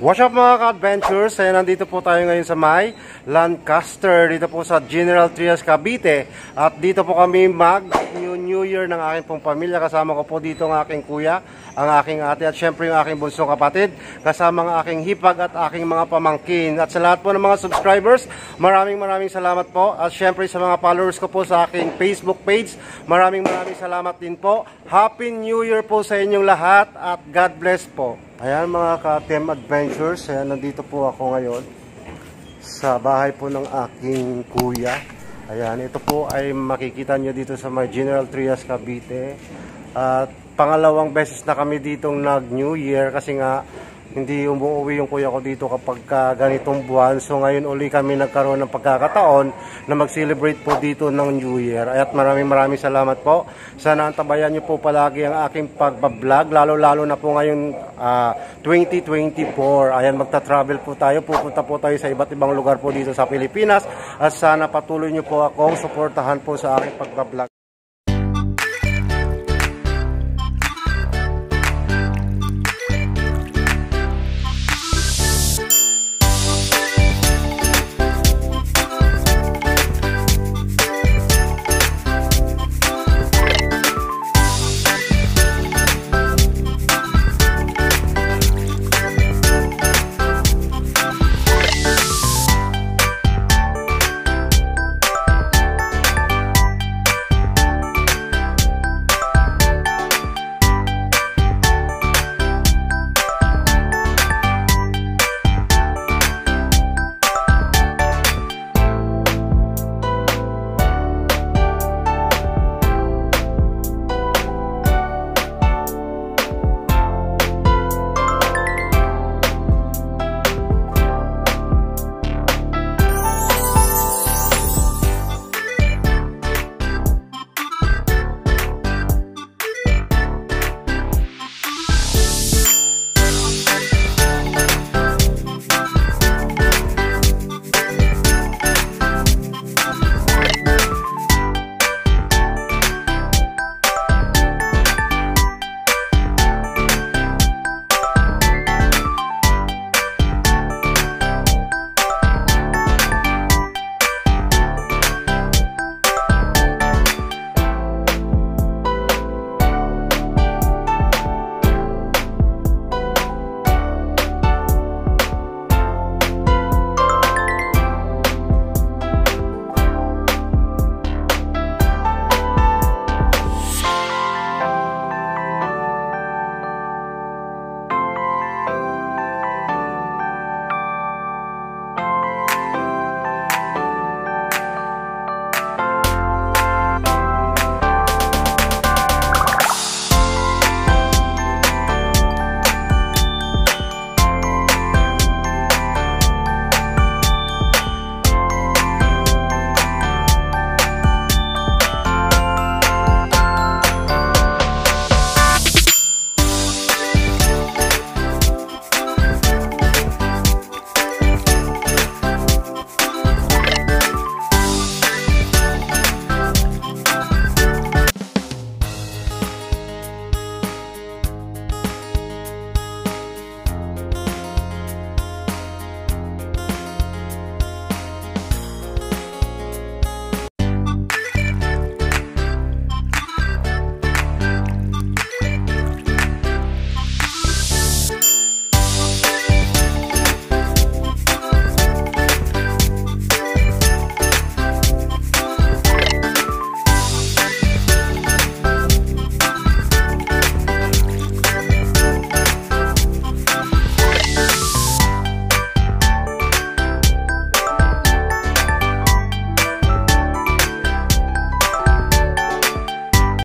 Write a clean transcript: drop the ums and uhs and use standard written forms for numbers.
What's up mga ka-adventures? Ayan, nandito po tayo ngayon sa may Lancaster, dito po sa General Trias, Cavite. At dito po kami mag-New Year ng aking pong pamilya. Kasama ko po dito ang aking kuya, ang aking ate at syempre yung aking bunsong kapatid. Kasama ang aking hipag at aking mga pamangkin. At sa lahat po ng mga subscribers, maraming salamat po. At syempre sa mga followers ko po sa aking Facebook page, maraming salamat din po. Happy New Year po sa inyong lahat at God bless po. Ayan mga ka-team adventures, ayan, nandito po ako ngayon sa bahay po ng aking kuya. Ayan, ito po ay makikita nyo dito sa may General Trias, Cavite. At pangalawang beses na kami ditong nag-New Year kasi nga hindi umuwi yung kuya ko dito kapag ganitong buwan. So ngayon uli kami nagkaroon ng pagkakataon na mag-celebrate po dito ng New Year. At maraming salamat po. Sana antabayan nyo po palagi ang aking pagbablog, lalo na po ngayon 2024. Ayan, magta-travel po tayo. Pupunta po tayo sa iba't ibang lugar po dito sa Pilipinas. At sana patuloy nyo po akong suportahan po sa aking pagbablog.